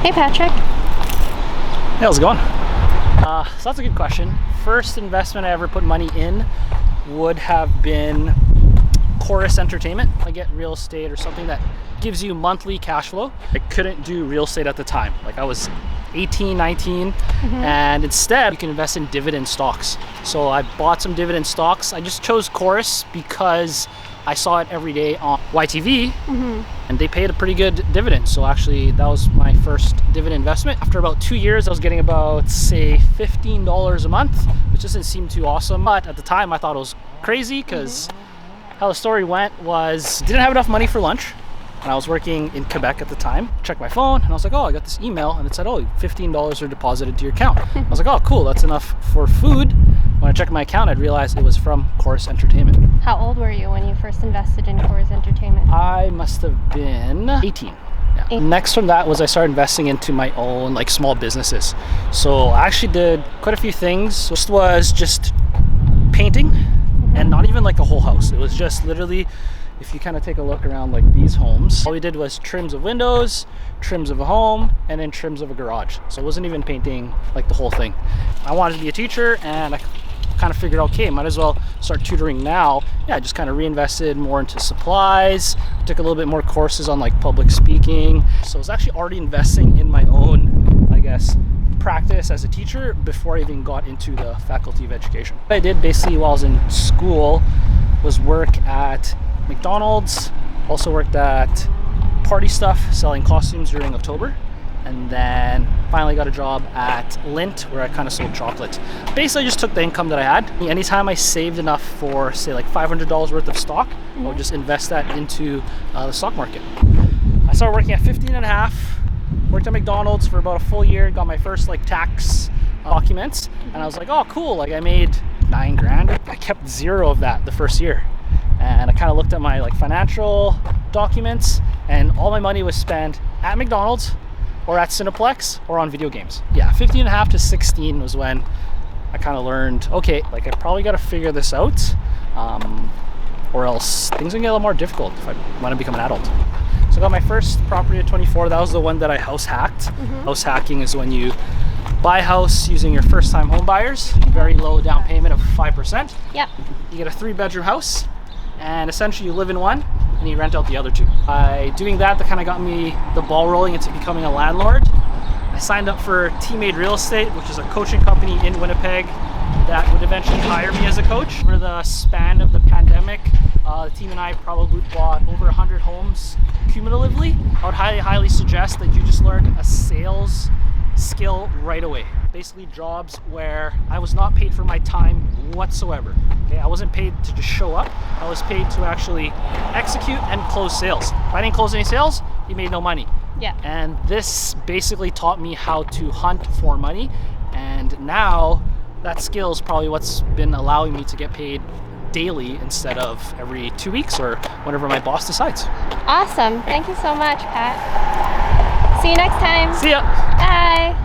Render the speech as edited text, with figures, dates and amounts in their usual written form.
Hey Patrick. Hey, how's it going? So that's a good question. First investment I ever put money in would have been Chorus Entertainment. I get real estate or something that gives you monthly cash flow. I couldn't do real estate at the time. Like I was 18, 19, and instead you can invest in dividend stocks. So I bought some dividend stocks. I just chose Chorus because I saw it every day on YTV, and they paid a pretty good dividend. So actually that was my first dividend investment. After about 2 years, I was getting about, say, $15 a month, which doesn't seem too awesome. But at the time I thought it was crazy because how the story went was didn't have enough money for lunch. And I was working in Quebec at the time. Checked my phone and I was like, oh, I got this email and it said, oh, $15 are deposited to your account. I was like, oh, cool, that's enough for food. When I checked my account, I'd realized it was from Chorus Entertainment. How old were you when you first invested in Chorus Entertainment? I must have been 18. Yeah. Next from that was I started investing into my own like small businesses. So I actually did quite a few things. First was just painting, and not even like a whole house. It was just literally, if you kind of take a look around like these homes, all we did was trims of windows, trims of a home, and then trims of a garage. So it wasn't even painting like the whole thing. I wanted to be a teacher and I kind of figured, okay, might as well start tutoring now. Yeah, I just kind of reinvested more into supplies, took a little bit more courses on like public speaking. So I was actually already investing in my own, I guess, practice as a teacher before I even got into the Faculty of Education. What I did basically while I was in school was work at McDonald's, also worked at Party Stuff selling costumes during October, and then finally got a job at Lindt where I kind of sold chocolate. Basically I just took the income that I had. Anytime I saved enough for say like $500 worth of stock, I would just invest that into the stock market. I started working at 15 and a half, worked at McDonald's for about a full year, got my first like tax documents, and I was like, oh cool, like I made $9 grand. I kept zero of that the first year. And I kind of looked at my like financial documents and all my money was spent at McDonald's or at Cineplex or on video games. Yeah, 15 and a half to 16 was when I kind of learned, okay, like I probably got to figure this out or else things are gonna get a little more difficult if I want to become an adult. So I got my first property at 24. That was the one that I house hacked. House hacking is when you buy a house using your first time home buyers, very low down payment of 5%. Yep. You get a 3-bedroom house, and essentially you live in one and you rent out the other 2. By doing that, that kind of got me the ball rolling into becoming a landlord. I signed up for Teammade Real Estate, which is a coaching company in Winnipeg that would eventually hire me as a coach. Over the span of the pandemic, the team and I probably bought over 100 homes cumulatively. I would highly suggest that you just learn a sales skill right away. Basically jobs where I was not paid for my time whatsoever. Okay, I wasn't paid to just show up. I was paid to actually execute and close sales. If I didn't close any sales, you made no money. Yeah. And this basically taught me how to hunt for money. And now that skill is probably what's been allowing me to get paid daily instead of every 2 weeks or whenever my boss decides. Awesome. Thank you so much, Pat. See you next time. See ya. Bye.